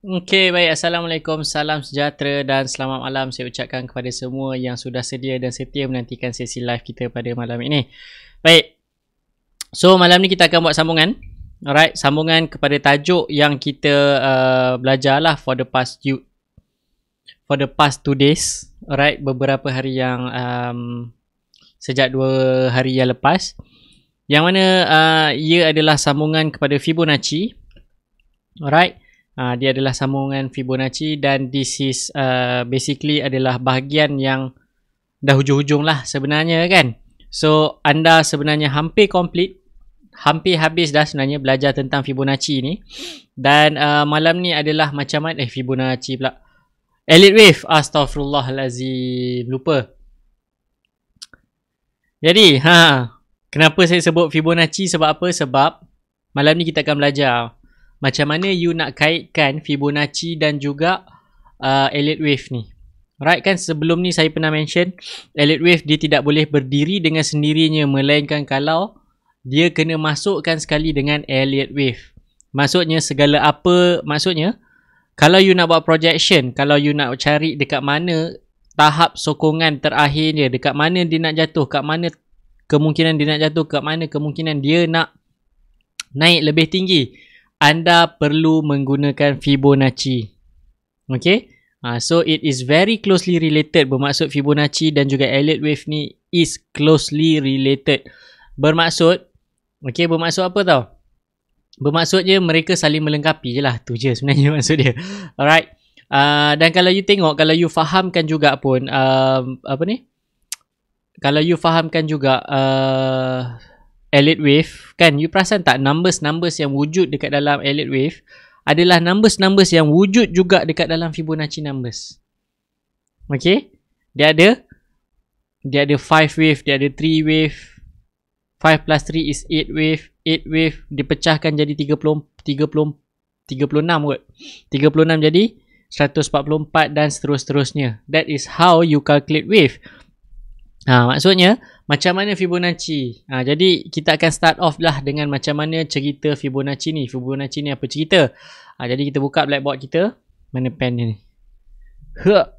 Okey, baik. Assalamualaikum, salam sejahtera dan selamat malam saya ucapkan kepada semua yang sudah sedia dan setia menantikan sesi live kita pada malam ini. Baik, so malam ni kita akan buat sambungan. Alright, sambungan kepada tajuk yang kita belajar lah for the past 2 days. Alright, beberapa hari yang sejak 2 hari yang lepas. Yang mana ia adalah sambungan kepada Fibonacci. Alright. Dia adalah sambungan Fibonacci dan this is basically adalah bahagian yang dah hujung-hujung lah sebenarnya kan. So anda sebenarnya hampir complete, hampir habis dah sebenarnya belajar tentang Fibonacci ni. Dan malam ni adalah macam mana Fibonacci pula, Elliott Wave, astaghfirullahalazim, lupa. Jadi kenapa saya sebut Fibonacci, sebab apa? Sebab malam ni kita akan belajar macam mana you nak kaitkan Fibonacci dan juga Elliott Wave ni. Right kan, sebelum ni saya pernah mention Elliott Wave dia tidak boleh berdiri dengan sendirinya, melainkan kalau dia kena masukkan sekali dengan Elliott Wave. Maksudnya segala apa, maksudnya kalau you nak buat projection, kalau you nak cari dekat mana tahap sokongan terakhirnya, dekat mana dia nak jatuh, kat mana kemungkinan dia nak jatuh, kat mana kemungkinan dia nak naik lebih tinggi, anda perlu menggunakan Fibonacci. Okay. So it is very closely related. Bermaksud Fibonacci dan juga Elliott Wave ni is closely related. Bermaksud, okay, bermaksud apa tau? Bermaksudnya mereka saling melengkapi je lah. Tu je sebenarnya maksud dia. Alright. Dan kalau you tengok, kalau you fahamkan juga pun, apa ni? Kalau you fahamkan juga Elliott Wave kan, you perasan tak numbers yang wujud dekat dalam Elliott Wave adalah numbers yang wujud juga dekat dalam Fibonacci numbers. Okay, dia ada 5 wave, dia ada 3 wave, 5 plus 3 is 8 wave, 8 wave dipecahkan jadi 36 kot, 36 jadi 144 dan seterusnya. That is how you calculate wave. Maksudnya macam mana Fibonacci. Jadi kita akan start off lah dengan macam mana cerita Fibonacci ni. Fibonacci ni apa cerita? Jadi kita buka blackboard kita. Mana pen ni?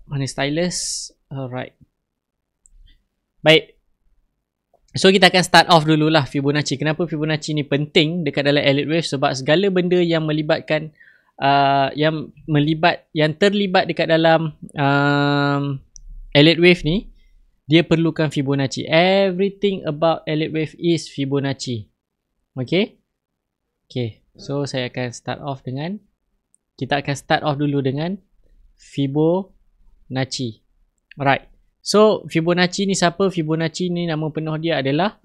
Mana stylus? Alright. Baik. So kita akan start off dululah Fibonacci. Kenapa Fibonacci ni penting dekat dalam Elliott Wave? Sebab segala benda yang melibatkan yang terlibat dekat dalam Elliott Wave ni, dia perlukan Fibonacci. Everything about Elliott Wave is Fibonacci. Okay. So saya akan start off dulu dengan Fibonacci. Alright. So Fibonacci ni siapa? Fibonacci ni nama penuh dia adalah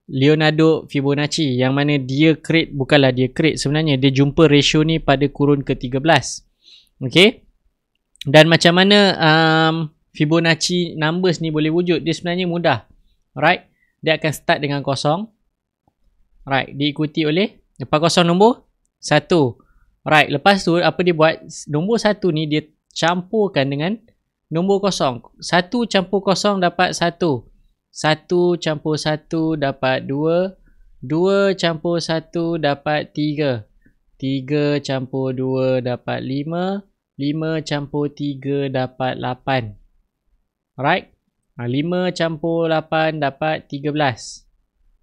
Leonardo Fibonacci. Yang mana dia create, bukanlah dia create sebenarnya, dia jumpa ratio ni pada kurun ke-13. Okay. Dan macam mana Fibonacci numbers ni boleh wujud? Dia sebenarnya mudah. Alright. Dia akan start dengan kosong. Alright. Diikuti oleh lepas kosong nombor 1. Alright. Lepas tu apa dia buat? Nombor 1 ni dia campurkan dengan nombor kosong. 1 campur kosong dapat 1. 1 campur 1 dapat 2. 2 campur 1 dapat 3. 3 campur 2 dapat 5. 5 campur 3 dapat 8. Alright. 5 campur 8 dapat 13.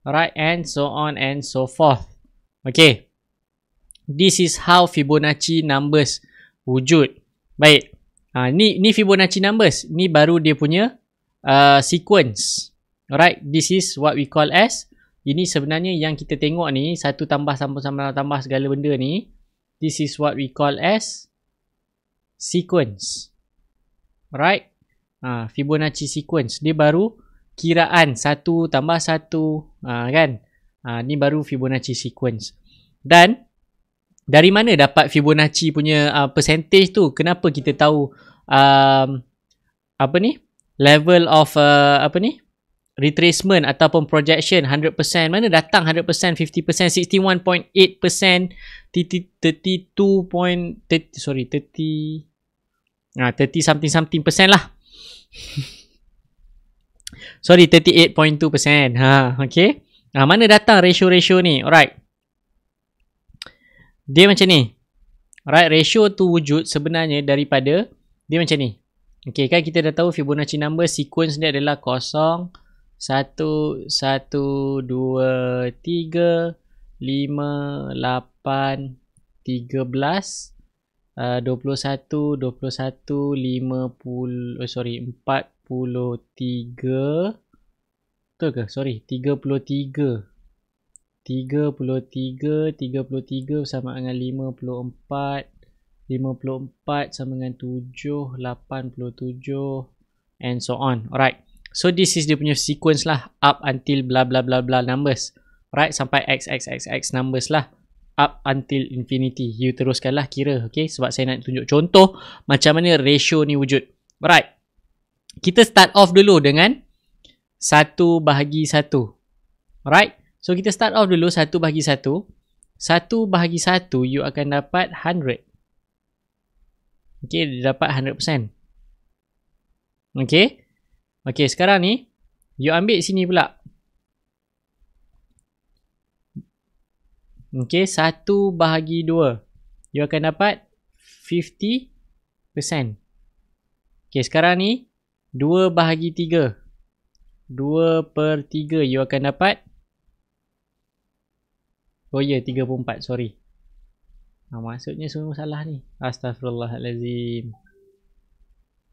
Alright. And so on and so forth. Okay. This is how Fibonacci numbers wujud. Baik. Ni Fibonacci numbers. Ni baru dia punya sequence. Alright. This is what we call as. Ini sebenarnya yang kita tengok ni. 1 tambah tambah segala benda ni. This is what we call as sequence. Alright. Fibonacci sequence. Dia baru kiraan 1 tambah 1. Kan? Ni baru Fibonacci sequence. Dan dari mana dapat Fibonacci punya percentage tu? Kenapa kita tahu apa ni? Level of retracement ataupun projection 100%. Mana datang 100%, 50%, 61.8%, 30 something percent lah. Sorry, 38.2%. Okay. Mana datang ratio-ratio ni? Alright. Dia macam ni. Alright, ratio tu wujud sebenarnya daripada dia macam ni. Okay, kan kita dah tahu Fibonacci number sequence dia adalah 0, 1, 1, 2, 3, 5, 8, 13, 21, 50, 43. Betul ke? Sorry, 33. 33 sama dengan 54. 54 sama dengan 7, 87 and so on. Alright. So this is dia punya sequence lah up until blah blah blah blah numbers. Right, sampai x numbers lah up until infinity. You teruskanlah kira, okay? Sebab saya nak tunjuk contoh macam mana ratio ni wujud. Alright. Kita start off dulu dengan 1 bahagi 1. Alright. So kita start off dulu 1 bahagi 1. 1 bahagi 1 you akan dapat 100. Okay, dia dapat 100%. Okay. Okay, sekarang ni you ambil sini pula. Okay, 1 bahagi 2 you akan dapat 50%. Okay, sekarang ni 2 bahagi 3. 2/3 you akan dapat, oh ya, 34, sorry. Maksudnya semua salah ni. Astaghfirullahalazim.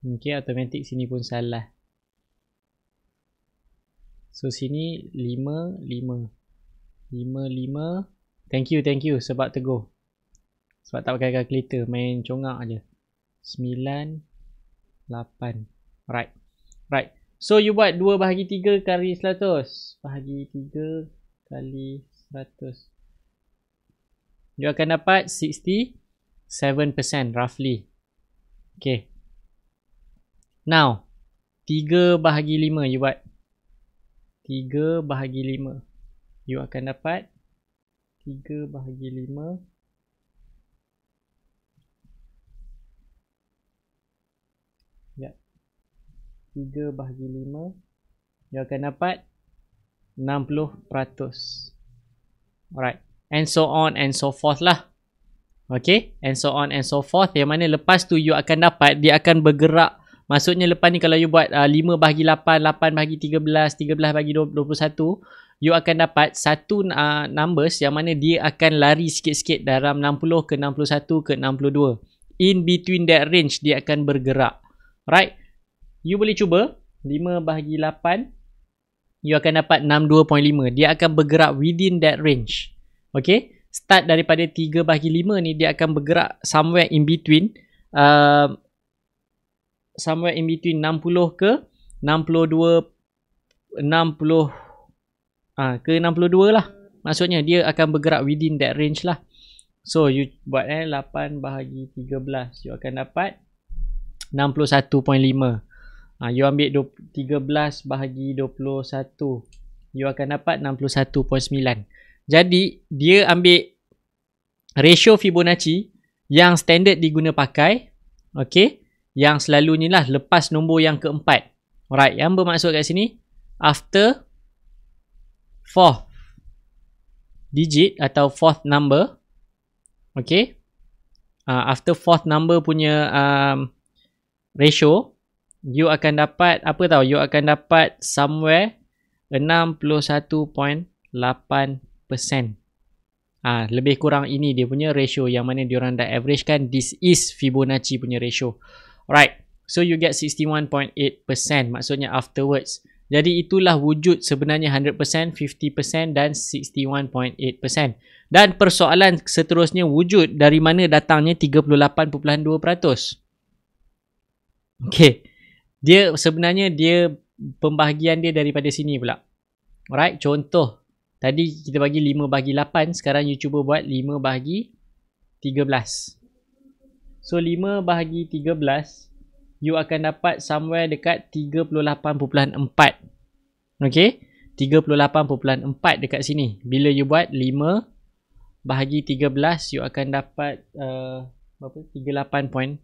Okay, automatik sini pun salah. So sini 5, 5. 5, 5. Thank you sebab tegur. Sebab tak pakai calculator, main congak aje. 9, 8. Right. So you buat 2 bahagi 3 kali 100. Bahagi 3 kali 100. You akan dapat 67% roughly. Okay. Now, 3 bahagi 5 you buat. 3 bahagi 5. You akan dapat 3 bahagi 5. Ya. 3 bahagi 5. You akan dapat 60%. Alright. And so on and so forth lah. Okay. And so on and so forth. Yang mana lepas tu you akan dapat, dia akan bergerak. Maksudnya lepas ni kalau you buat 5 bahagi 8, 8 bahagi 13, 13 bahagi 21, you akan dapat satu numbers yang mana dia akan lari sikit-sikit dalam 60 ke 61 ke 62. In between that range dia akan bergerak. Right. You boleh cuba 5 bahagi 8. You akan dapat 62.5. Dia akan bergerak within that range. Okay, start daripada 3 bahagi 5 ni dia akan bergerak somewhere in between 60 ke 62 ke 62 lah. Maksudnya dia akan bergerak within that range lah. So you buat 8 bahagi 13 you akan dapat 61.5. You ambil 13 bahagi 21 you akan dapat 61.9. Jadi, dia ambil ratio Fibonacci yang standard diguna pakai. Okay. Yang selalunya lah lepas nombor yang keempat. Alright. Yang bermaksud kat sini, after 4th digit atau 4th number. Okay. After 4th number punya ratio, you akan dapat, apa tau? You akan dapat somewhere 61.8%. Lebih kurang ini dia punya ratio yang mana diorang dah average kan. This is Fibonacci punya ratio. Alright. So you get 61.8%. Maksudnya afterwards. Jadi itulah wujud sebenarnya 100%, 50% dan 61.8%. Dan persoalan seterusnya wujud dari mana datangnya 38.2%. Okay. Dia sebenarnya pembahagian dia daripada sini pula. Alright. Contoh. Tadi kita bagi 5 bahagi 8. Sekarang you cuba buat 5 bahagi 13. So 5 bahagi 13. You akan dapat somewhere dekat 38.4. Okay. 38.4 dekat sini. Bila you buat 5 bahagi 13. You akan dapat 38.4.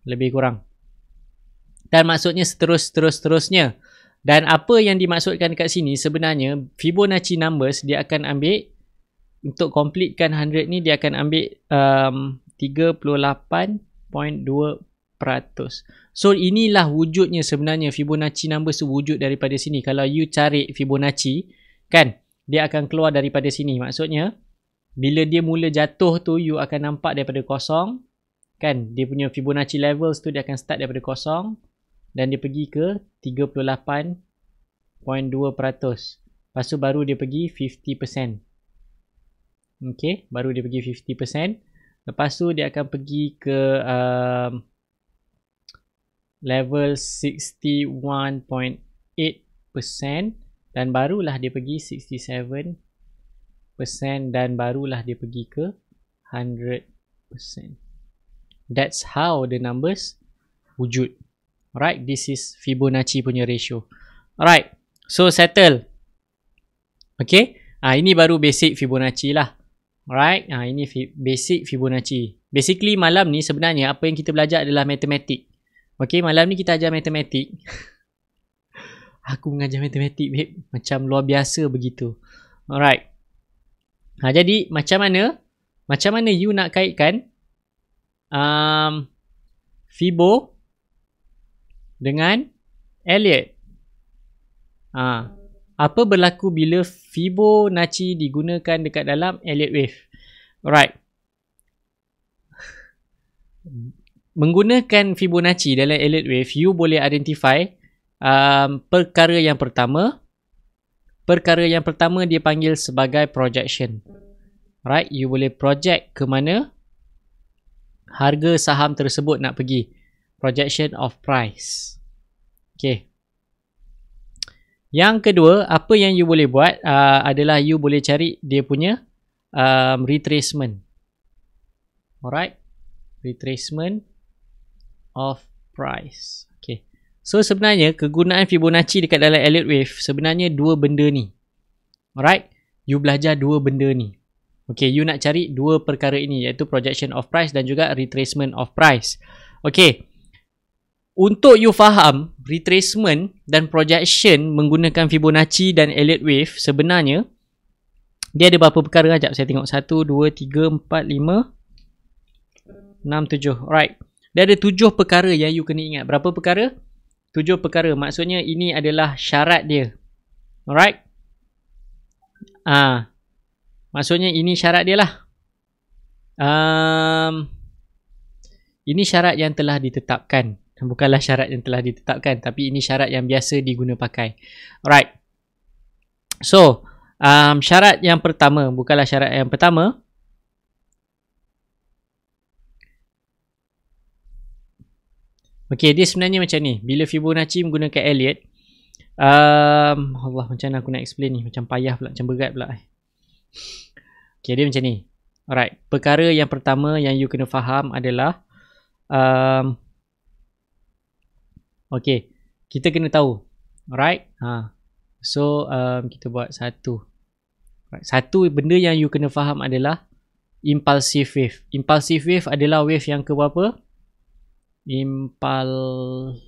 Lebih kurang. Dan maksudnya seterusnya. Dan apa yang dimaksudkan dekat sini sebenarnya Fibonacci numbers dia akan ambil untuk completekan 100 ni dia akan ambil 38.2%. So inilah wujudnya sebenarnya Fibonacci numbers tu wujud daripada sini. Kalau you cari Fibonacci kan, dia akan keluar daripada sini. Maksudnya bila dia mula jatuh tu, you akan nampak daripada kosong kan, dia punya Fibonacci levels tu dia akan start daripada kosong dan dia pergi ke 38.2%. Lepas tu baru dia pergi 50%. Okay, baru dia pergi 50%. Lepas tu dia akan pergi ke level 61.8% dan barulah dia pergi 67% dan barulah dia pergi ke 100%. That's how the numbers wujud. Alright, this is Fibonacci punya ratio. Alright, so settle. Okay, ini baru basic Fibonacci lah. Alright, ini basic Fibonacci. Basically malam ni sebenarnya apa yang kita belajar adalah matematik. Okay, malam ni kita ajar matematik. Aku mengajar matematik, babe. Macam luar biasa begitu. Alright. Jadi macam mana you nak kaitkan Fibo dengan Elliott? Apa berlaku bila Fibonacci digunakan dekat dalam Elliott wave? Alright. Menggunakan Fibonacci dalam Elliott wave, you boleh identify perkara yang pertama. Perkara yang pertama dia panggil sebagai projection. Right, you boleh project ke mana harga saham tersebut nak pergi. Projection of price. Okay. Yang kedua, apa yang you boleh buat adalah you boleh cari dia punya retracement. Alright, retracement of price. Okay. So sebenarnya kegunaan Fibonacci dekat dalam Elliott wave sebenarnya dua benda ni. Alright, you belajar dua benda ni. Okay, you nak cari dua perkara ini, iaitu projection of price dan juga retracement of price. Okay, untuk you faham retracement dan projection menggunakan Fibonacci dan Elliott wave, sebenarnya dia ada berapa perkara? Sekejap saya tengok. 1, 2, 3, 4, 5, 6, 7. Alright, dia ada 7 perkara yang you kena ingat. Berapa perkara? 7 perkara. Maksudnya ini adalah syarat dia. Alright. Maksudnya ini syarat dia lah. Ini syarat yang telah ditetapkan. Bukanlah syarat yang telah ditetapkan, tapi ini syarat yang biasa diguna pakai. Alright. So, syarat yang pertama, bukanlah syarat yang pertama. Okay, dia sebenarnya macam ni. Bila Fibonacci menggunakan Elliott, Allah, macam mana aku nak explain ni? Macam payah pula, macam berat pula. Okay, dia macam ni. Alright, perkara yang pertama yang you kena faham adalah okay, kita kena tahu. Alright, so kita buat satu. Right. Satu benda yang you kena faham adalah impulsive wave. Impulsive wave adalah wave yang ke berapa? Impulsive.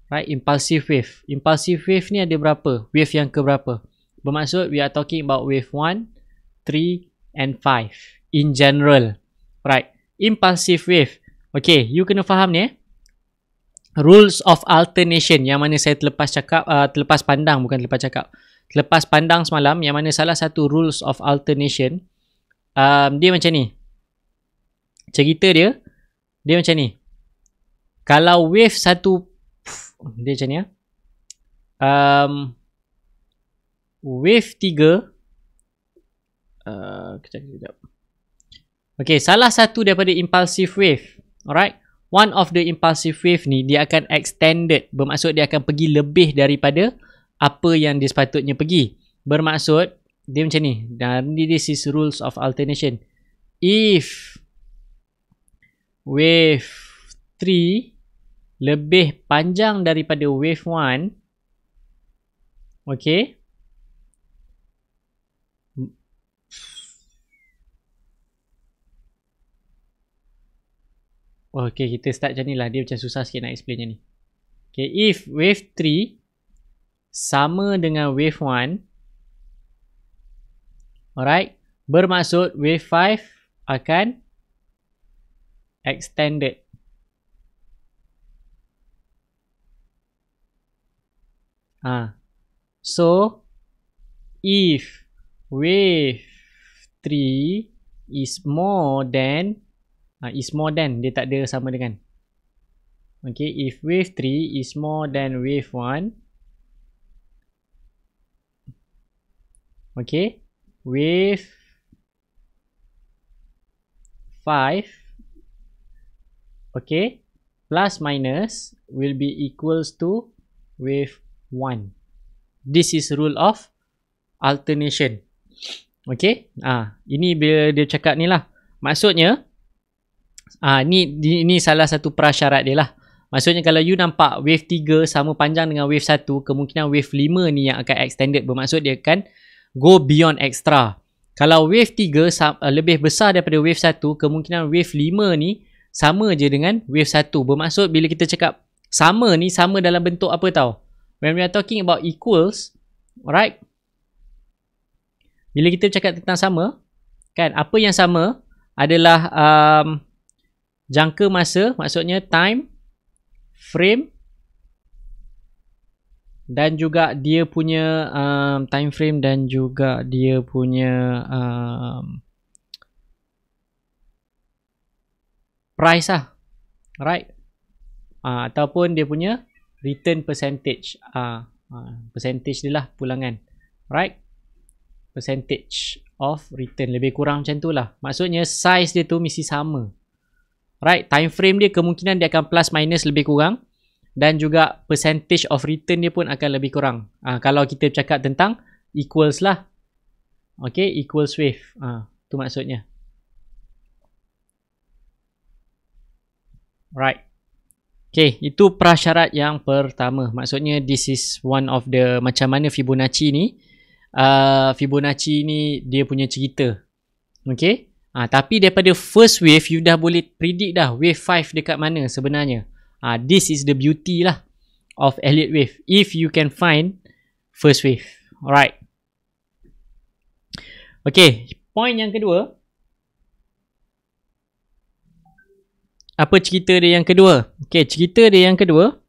Right, impulsive wave. Impulsive wave ni ada berapa? Wave yang ke berapa? Bermaksud we are talking about wave 1, 3 and 5 in general. Right, impulsive wave. Okay, you kena faham ni. Rules of alternation yang mana saya terlepas pandang semalam, yang mana salah satu rules of alternation dia macam ni. Cerita dia macam ni. Kalau wave satu, dia macam ni. Wave 3, kejap. Okay, salah satu daripada impulsive wave. Alright, one of the impulsive wave ni dia akan extended. Bermaksud dia akan pergi lebih daripada apa yang dia sepatutnya pergi. Bermaksud dia macam ni. Dan this is rules of alternation. If wave 3 lebih panjang daripada wave 1, okay, okay, kita start macam ni lah. Dia macam susah sikit nak explain macam ni. Okay, if wave 3 sama dengan wave 1. Alright. Bermaksud wave 5 akan extended. So, if wave 3 is more than, dia tak ada sama dengan. Okay, if wave 3 is more than wave 1, okay, wave 5, okay, plus minus will be equals to wave 1. This is rule of alternation. Okay, ini bila dia cakap ni lah. Maksudnya, ni salah satu prasyarat dia lah. Maksudnya kalau you nampak wave 3 sama panjang dengan wave 1, kemungkinan wave 5 ni yang akan extended. Bermaksud dia akan go beyond extra. Kalau wave 3 lebih besar daripada wave 1, kemungkinan wave 5 ni sama je dengan wave 1. Bermaksud bila kita cakap sama ni, sama dalam bentuk apa tau? When we are talking about equals, alright? Bila kita cakap tentang sama, kan, apa yang sama adalah jangka masa, maksudnya time, frame, dan juga dia punya time frame dan juga dia punya price lah, right? Ataupun dia punya return percentage, percentage dia lah pulangan, right? Percentage of return, lebih kurang macam tu lah. Maksudnya size dia tu mesti sama, right? Time frame dia kemungkinan dia akan plus minus lebih kurang, dan juga percentage of return dia pun akan lebih kurang. Kalau kita cakap tentang equals lah, okay, equals wave, tu maksudnya, right? Okay, itu prasyarat yang pertama. Maksudnya this is one of the, macam mana Fibonacci ni, Fibonacci ni dia punya cerita. Okay, tapi daripada first wave you dah boleh predict dah wave 5 dekat mana sebenarnya. This is the beauty lah of Elliott wave, if you can find first wave. Alright. Okay, point yang kedua. Apa cerita dia yang kedua? Okay, cerita dia yang kedua,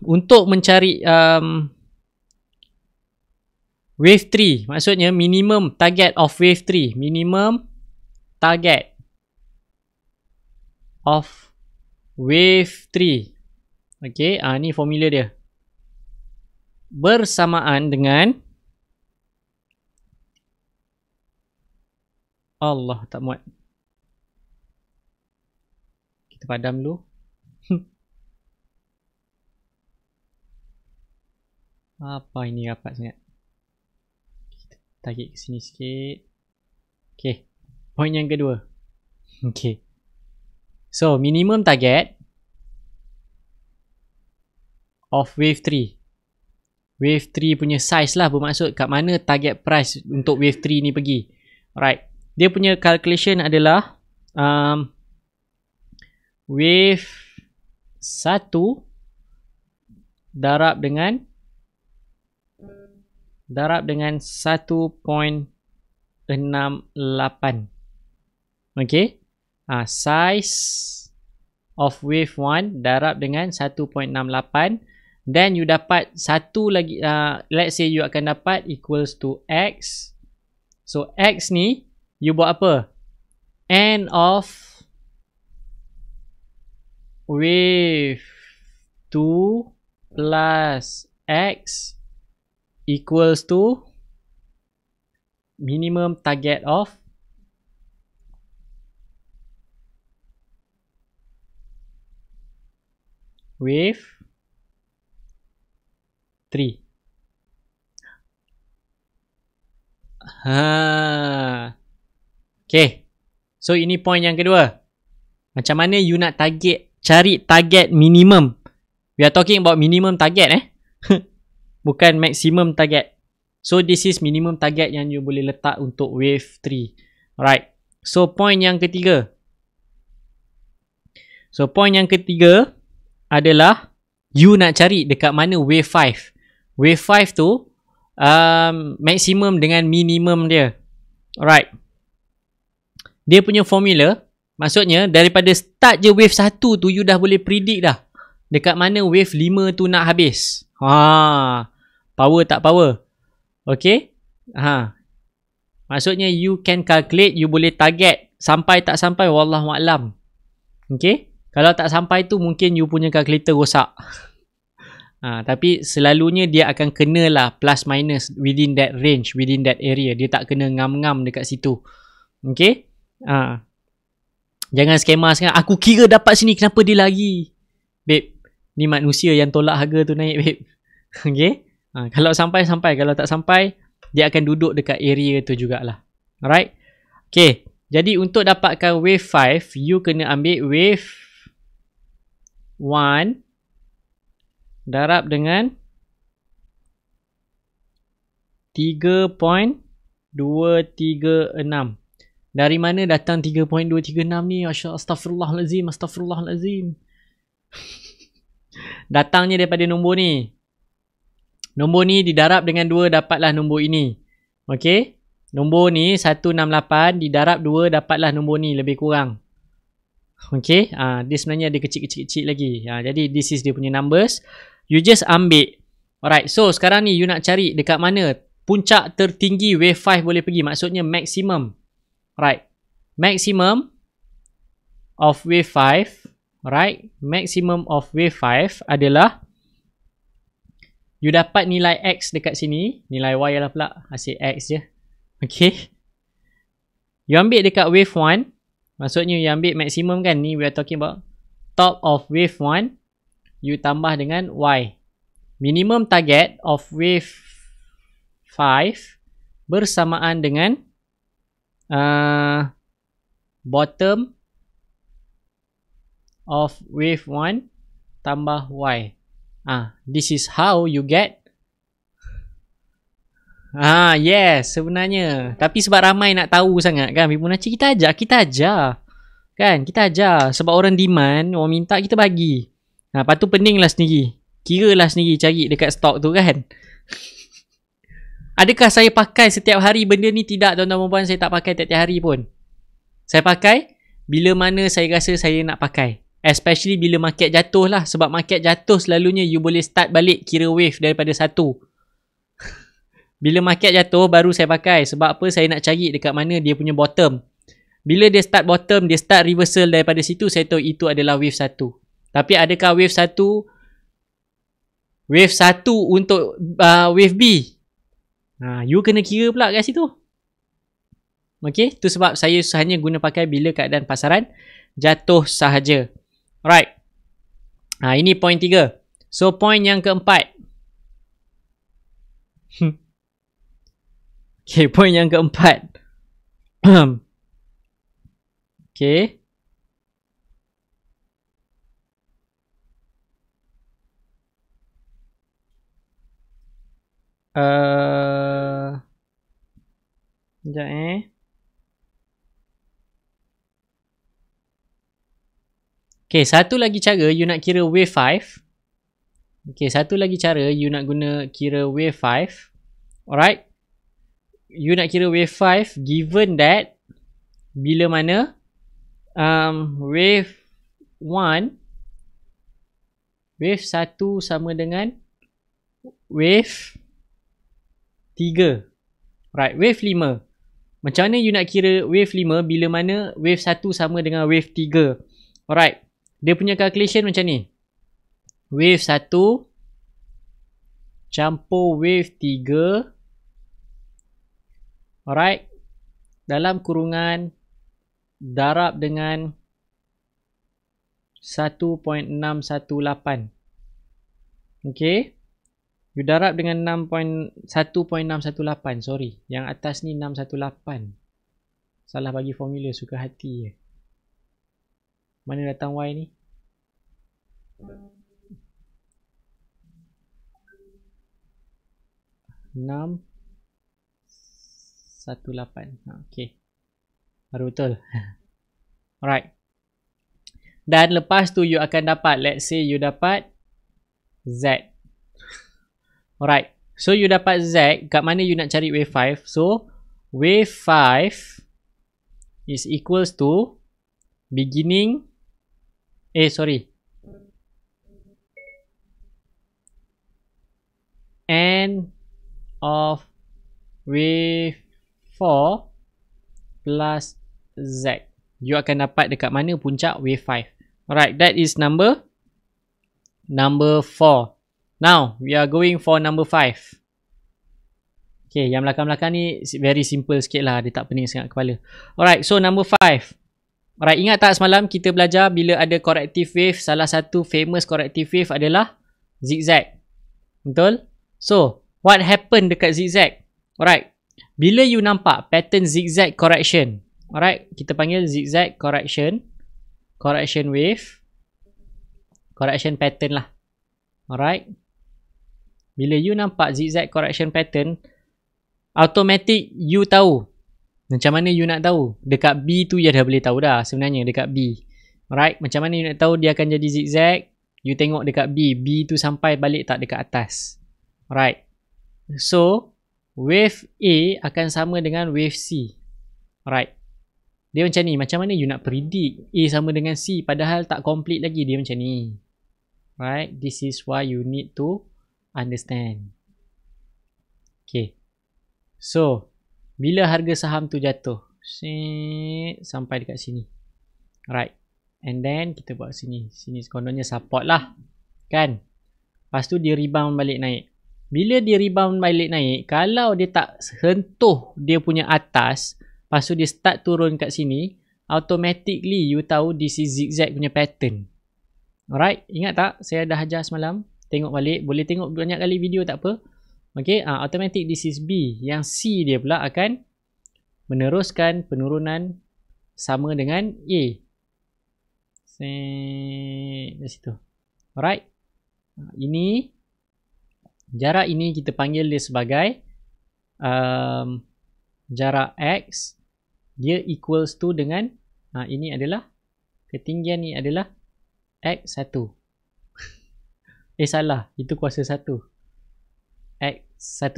untuk mencari wave 3, maksudnya minimum target of wave 3, minimum target of wave 3. Okay, ni formula dia. Bersamaan dengan, Allah tak muat, kita padam dulu. Apa ini rapat sangat. Kita tarik ke sini sikit. Okay, point yang kedua. Okay, so minimum target of wave 3. Wave 3 punya size lah, bermaksud kat mana target price untuk wave 3 ni pergi. Alright, dia punya calculation adalah wave 1 darab dengan 1.68. Okay, size of wave 1 darab dengan 1.68, dan you dapat satu lagi, let's say you akan dapat equals to X. So X ni you buat apa? N of wave 2 plus X equals to minimum target of wave 3. Okay, so ini point yang kedua. Macam mana you nak cari target minimum. We are talking about minimum target bukan maximum target. So this is minimum target yang you boleh letak untuk wave 3. Alright, so point yang ketiga. So point yang ketiga adalah You nak cari dekat mana wave 5. Wave 5 tu maksimum dengan minimum dia. Alright. Dia punya formula, maksudnya daripada start je wave 1 tu you dah boleh predict dah dekat mana wave 5 tu nak habis. Power tak power. Okay. Maksudnya you can calculate, you boleh target sampai tak sampai, wallahualam. Okay. Kalau tak sampai tu mungkin you punya calculator rosak. Tapi selalunya dia akan kenalah plus minus within that range, within that area. Dia tak kena ngam-ngam dekat situ. Okay. Jangan skema sekarang. Aku kira dapat sini, kenapa dia lagi? Babe, ni manusia yang tolak harga tu naik, babe. Okay. Kalau sampai, kalau tak sampai, dia akan duduk dekat area tu jugalah. Alright. Okay. Jadi untuk dapatkan wave 5, you kena ambil wave 1 darab dengan 3.236. Dari mana datang 3.236 ni? Astaghfirullahalazim, astaghfirullahalazim. Datangnya daripada nombor ni. Nombor ni didarab dengan 2 dapatlah nombor ini. Okey. Nombor ni 168 didarab 2 dapatlah nombor ni, lebih kurang. Okey. Dia sebenarnya ada kecil-kecil lagi. Jadi this is dia punya numbers. You just ambil. Alright. So sekarang ni you nak cari dekat mana puncak tertinggi wave 5 boleh pergi. Maksudnya maximum. Right. Maximum of wave 5. Right. Maximum of wave 5 adalah you dapat nilai X dekat sini. Nilai Y lah pula. Asyik X je. Okay. You ambil dekat wave 1. Maksudnya you ambil maximum kan. Ni we are talking about top of wave 1. You tambah dengan Y. Minimum target of wave 5 bersamaan dengan bottom of wave 1 tambah Y. This is how you get. Yes, sebenarnya. Tapi sebab ramai nak tahu sangat kan Fibonacci, kita ajar. Kan, kita ajar. Sebab orang demand, orang minta, kita bagi. Lepas tu peninglah sendiri. Kiralah sendiri cari dekat stok tu kan. Adakah saya pakai setiap hari benda ni? Tidak, tuan-tuan dan puan, saya tak pakai tiap-tiap hari pun. Saya pakai bila mana saya rasa saya nak pakai. Especially bila market jatuh lah. Sebab market jatuh selalunya you boleh start balik kira wave daripada 1. Bila market jatuh baru saya pakai. Sebab apa? Saya nak cari dekat mana dia punya bottom. Bila dia start bottom, dia start reversal daripada situ, saya tahu itu adalah wave 1. Tapi adakah wave 1 untuk wave B? You kena kira pula kat situ. Okay, tu sebab saya hanya guna pakai bila keadaan pasaran jatuh sahaja. Alright. Ini point 3. So point yang keempat. Okay, point yang keempat. Okay. Sekejap Okay, satu lagi cara you nak kira wave 5. Okay, satu lagi cara you nak guna kira wave 5. Alright. You nak kira wave 5 given that bila mana wave 1 sama dengan wave 3. Right, wave 5. Macam mana you nak kira wave 5 bila mana wave 1 sama dengan wave 3? Alright. Dia punya calculation macam ni. Wave 1 campur wave 3. Alright. Dalam kurungan darab dengan 1.618. Okay. You darab dengan 1.618. Sorry. Yang atas ni 618. Salah bagi formula, suka hati je. Mana datang Y ni? 618. Okay. Baru betul. Alright. Dan lepas tu you akan dapat, let's say you dapat Z. Alright. So you dapat Z. Kat mana you nak cari wave 5? So wave 5 is equals to beginning. End of wave 4 plus Z. You akan dapat dekat mana puncak wave 5. Alright, that is number 4. Now, we are going for number 5. Okay, yang belakang-belakang ni very simple sikit lah. Dia tak pening sangat kepala. Alright, so number 5. Alright, ingat tak semalam kita belajar bila ada corrective wave, salah satu famous corrective wave adalah zigzag. Betul? So, what happened dekat zigzag? Alright, bila you nampak pattern zigzag correction, alright, kita panggil zigzag correction, correction wave, correction pattern lah. Alright, bila you nampak zigzag correction pattern, automatic you tahu. Macam mana you nak tahu? Dekat B tu you dah boleh tahu dah sebenarnya, dekat B. Alright, macam mana you nak tahu dia akan jadi zigzag? You tengok dekat B, B tu sampai balik tak dekat atas. Alright, so wave A akan sama dengan wave C. Alright, dia macam ni. Macam mana you nak predict A sama dengan C padahal tak complete lagi? Dia macam ni. Right, this is why you need to understand. Okay, so bila harga saham tu jatuh sampai dekat sini, right, and then kita buat sini kononnya support lah kan. Lepas tu dia rebound balik naik. Bila dia rebound balik naik, kalau dia tak sentuh dia punya atas, lepas tu dia start turun kat sini, automatically you tahu this is zigzag punya pattern. Alright, ingat tak saya dah ajar semalam? Tengok balik, boleh tengok banyak kali video tak apa. Okay, automatic this is B. Yang C dia pula akan meneruskan penurunan sama dengan A. Dari situ. Alright, ini jarak ini kita panggil dia sebagai jarak X. Dia equals to dengan ini adalah ketinggian ni adalah X1. Salah, itu kuasa 1. X1.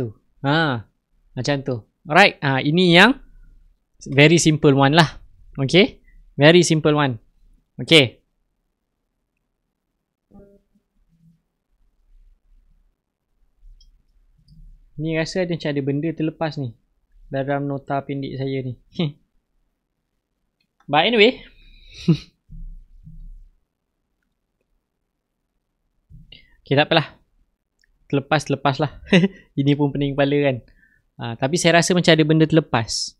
Macam tu. Alright, ini yang very simple one lah. Okay, very simple one. Okay, ni rasa ada macam ada benda terlepas ni dalam nota pendek saya ni. But anyway, okay, tak apalah. Terlepas lah. Ini pun pening kepala kan. Tapi saya rasa macam ada benda terlepas.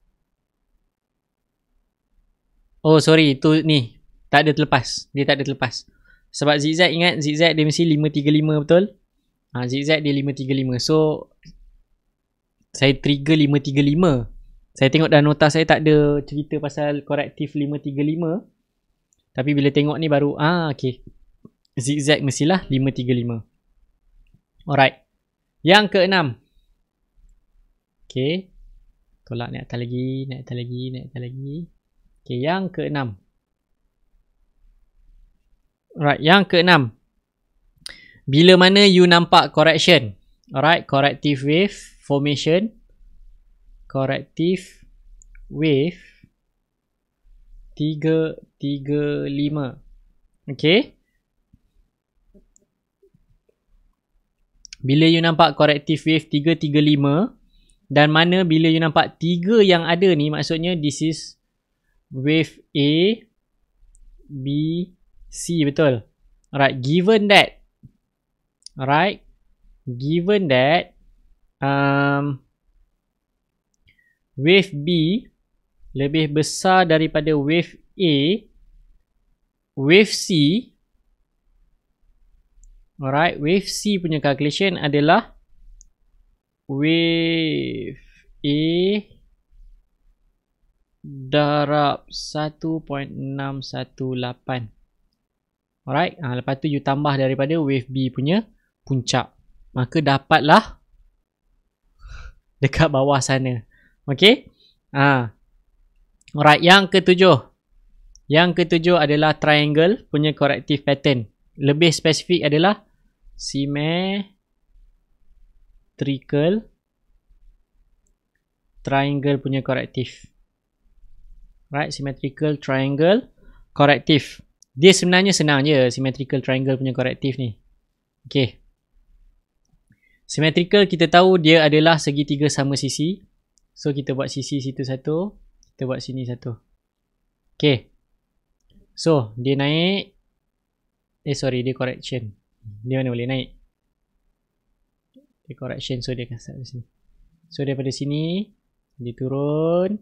Oh sorry, tu ni tak ada terlepas. Dia tak ada terlepas. Sebab zigzag, ingat zigzag dia mesti 535 betul? Zigzag dia 535. So saya trigger 535. Saya tengok dalam nota saya tak ada cerita pasal korektif 535. Tapi bila tengok ni baru okay, zigzag mestilah 535. Alright, yang ke-6. Okay, tolak naik atas lagi. Okay, yang ke-6. Alright, yang ke-6. Bila mana you nampak correction. Alright, corrective wave formation. Corrective wave 335. Okay, bila you nampak corrective wave 335 dan mana bila you nampak 3 yang ada ni, maksudnya this is wave A, B, C, betul? Alright, given that wave B lebih besar daripada wave A, wave C, alright, wave C punya calculation adalah wave A darab 1.618. Alright, lepas tu you tambah daripada wave B punya puncak, maka dapatlah dekat bawah sana. Okay, alright, yang ketujuh. Yang ketujuh adalah triangle punya corrective pattern. Lebih spesifik adalah symmetrical triangle punya korektif. Right, symmetrical triangle korektif. Dia sebenarnya senang je symmetrical triangle punya korektif ni. Okay. Symmetrical kita tahu dia adalah segitiga sama sisi. So kita buat sisi situ satu, kita buat sini satu. Okay. So dia naik. Dia correction. Dia mana boleh naik? Dia correction, so dia akan start dari sini. So daripada sini dia turun.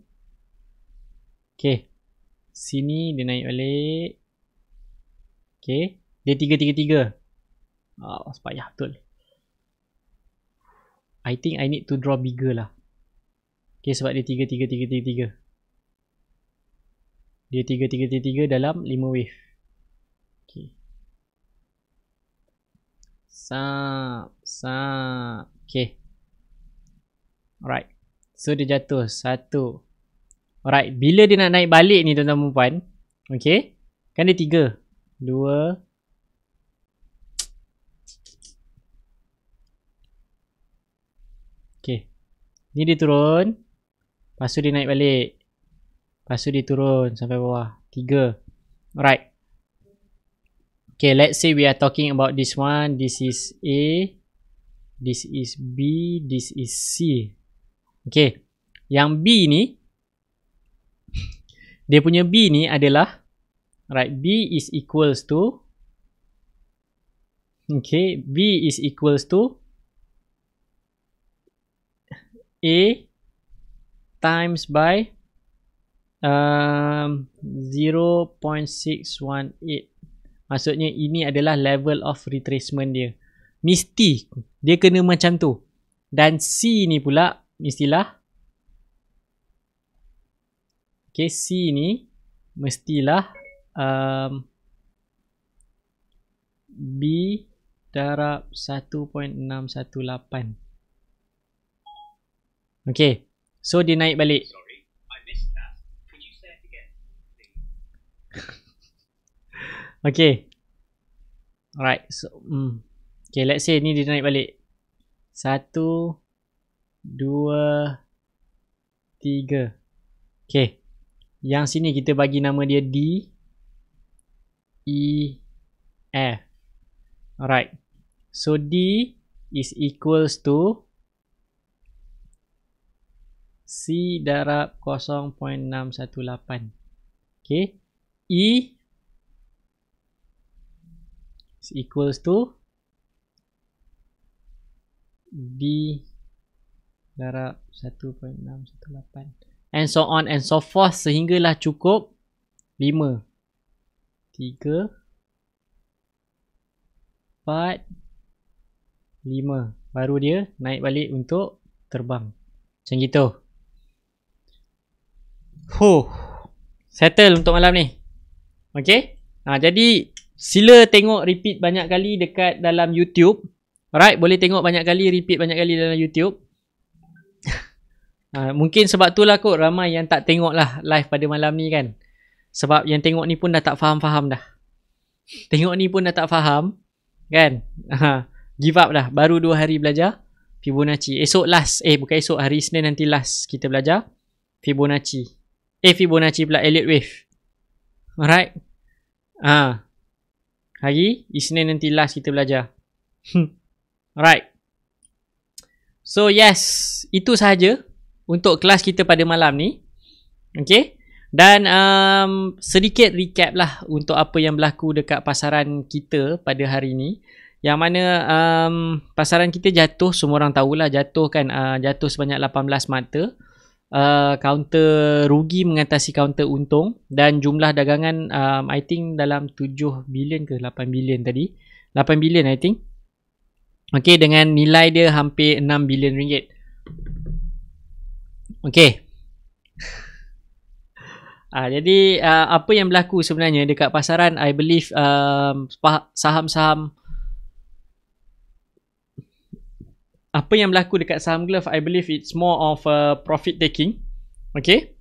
Okay. Sini dia naik balik. Okay. Dia 3-3-3. Oh, payah betul. I think I need to draw bigger lah. Okay, sebab dia 3-3-3-3-3. Dia 3-3-3-3 dalam 5 wave. Okay. Okay. Alright. So dia jatuh. 1. Alright. Bila dia nak naik balik ni tuan-tuan dan puan. Okay. Kan dia 3. 2. Okay. Ni dia turun. Lepas tu dia naik balik. Lepas tu dia turun sampai bawah. 3. Alright. Okay, let's say we are talking about this one. This is A. This is B. This is C. Okay. Yang B ni. Dia punya B ni adalah. Right. B is equals to. Okay. B is equals to. A times by 0.618. Maksudnya ini adalah level of retracement dia. Mesti dia kena macam tu. Dan C ni pula mestilah. Okay, C ni mestilah B darab 1.618. Okay. So dia naik balik. Sorry, I missed that. Could you say it again, please? Okay. Alright. So, okay, let's say ni dia naik balik. 1, 2, 3. Okay. Yang sini kita bagi nama dia D, E, F. Alright. So D is equals to C darab 0.618. Okay. E is equals to D darab 1.618. And so on and so forth sehinggalah cukup 5. 3, 4, 5. Baru dia naik balik untuk terbang. Macam gitu. Settle untuk malam ni. Okay. Jadi sila tengok repeat banyak kali dekat dalam YouTube. Alright, boleh tengok banyak kali, repeat banyak kali dalam YouTube. Mungkin sebab tu lah kot ramai yang tak tengok lah live pada malam ni kan. Sebab yang tengok ni pun dah tak faham-faham dah. Tengok ni pun dah tak faham kan. Give up dah. Baru 2 hari belajar Fibonacci. Esok last. Bukan esok. Hari Isnin nanti last kita belajar Fibonacci. Fibonacci pula Elliott Wave. Alright. Hari Isnin nanti last kita belajar. Alright. So yes. Itu sahaja untuk kelas kita pada malam ni. Okay. Dan sedikit recap lah untuk apa yang berlaku dekat pasaran kita pada hari ni. Yang mana pasaran kita jatuh, semua orang tahulah jatuh kan, jatuh sebanyak 18 mata. Counter rugi mengatasi counter untung. Dan jumlah dagangan I think dalam 7 bilion ke 8 bilion tadi. 8 bilion I think. Okay, dengan nilai dia hampir 6 bilion ringgit. Okay. Jadi apa yang berlaku sebenarnya dekat pasaran, I believe saham-saham, apa yang berlaku dekat saham Glove, I believe it's more of a profit taking. Okay.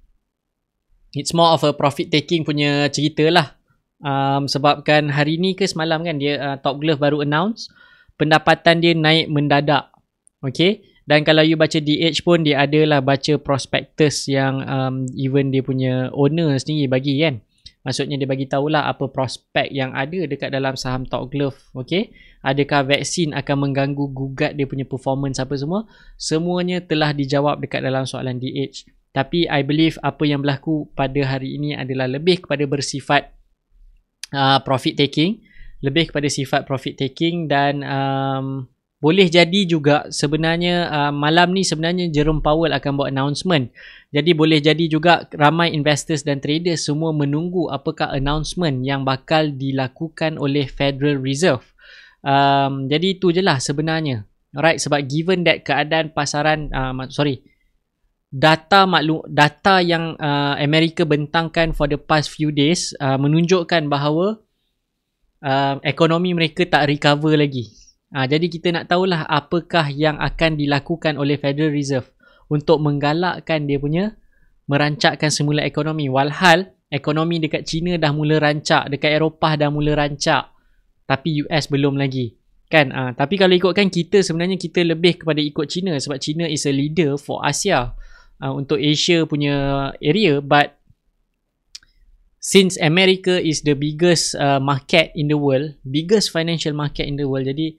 It's more of a profit taking punya cerita lah. Sebabkan hari ni ke semalam kan dia Top Glove baru announce pendapatan dia naik mendadak. Okay. Dan kalau you baca DH pun dia adalah baca prospectus yang even dia punya owner sendiri bagi kan. Maksudnya dia bagi tahulah apa prospek yang ada dekat dalam saham Top Glove. Okay. Adakah vaksin akan mengganggu gugat dia punya performance apa semua. Semuanya telah dijawab dekat dalam soalan DH. Tapi I believe apa yang berlaku pada hari ini adalah lebih kepada bersifat profit taking. Lebih kepada sifat profit taking dan boleh jadi juga sebenarnya malam ni sebenarnya Jerome Powell akan buat announcement. Jadi boleh jadi juga ramai investors dan traders semua menunggu apakah announcement yang bakal dilakukan oleh Federal Reserve. Jadi itu je lah sebenarnya. Alright, sebab given that keadaan pasaran, data yang Amerika bentangkan for the past few days menunjukkan bahawa ekonomi mereka tak recover lagi. Jadi kita nak tahulah apakah yang akan dilakukan oleh Federal Reserve untuk menggalakkan dia punya merancakkan semula ekonomi. Walhal ekonomi dekat China dah mula rancak, dekat Eropah dah mula rancak, tapi US belum lagi. Kan? Tapi kalau ikutkan kita sebenarnya kita lebih kepada ikut China sebab China is a leader for Asia untuk Asia punya area. But since America is the biggest market in the world, biggest financial market in the world, jadi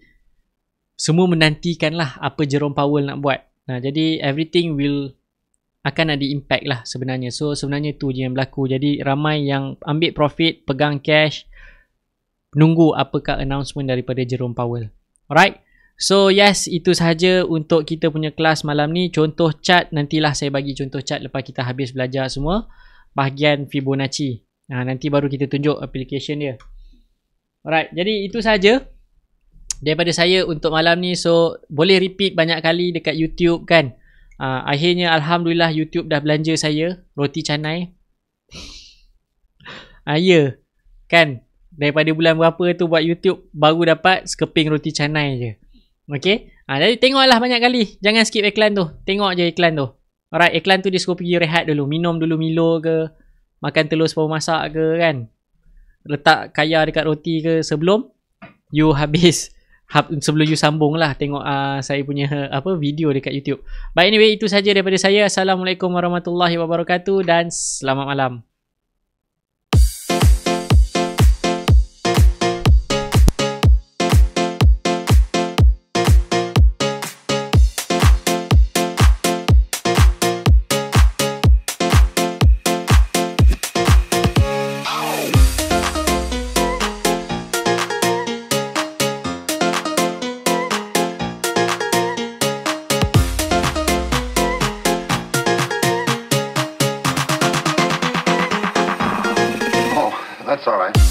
semua menantikanlah apa Jerome Powell nak buat. Jadi everything akan ada impact lah sebenarnya. So sebenarnya tu je yang berlaku. Jadi ramai yang ambil profit, pegang cash, nunggu apakah announcement daripada Jerome Powell. Alright. So yes, itu sahaja untuk kita punya kelas malam ni. Contoh chart, nantilah saya bagi contoh chart lepas kita habis belajar semua bahagian Fibonacci. Nanti baru kita tunjuk application dia. Alright, jadi itu sahaja daripada saya untuk malam ni. So boleh repeat banyak kali dekat YouTube kan. Akhirnya Alhamdulillah YouTube dah belanja saya roti canai. Ya kan, daripada bulan berapa tu buat YouTube baru dapat sekeping roti canai je. Okay. Jadi tengoklah banyak kali. Jangan skip iklan tu. Tengok je iklan tu. Alright, iklan tu dia suruh pergi rehat dulu. Minum dulu Milo ke, makan telur separuh masak ke kan. Letak kaya dekat roti ke sebelum you habis. Sebelum you sambung lah tengok saya punya video dekat YouTube. But anyway, itu saja daripada saya. Assalamualaikum warahmatullahi wabarakatuh dan selamat malam. That's all right.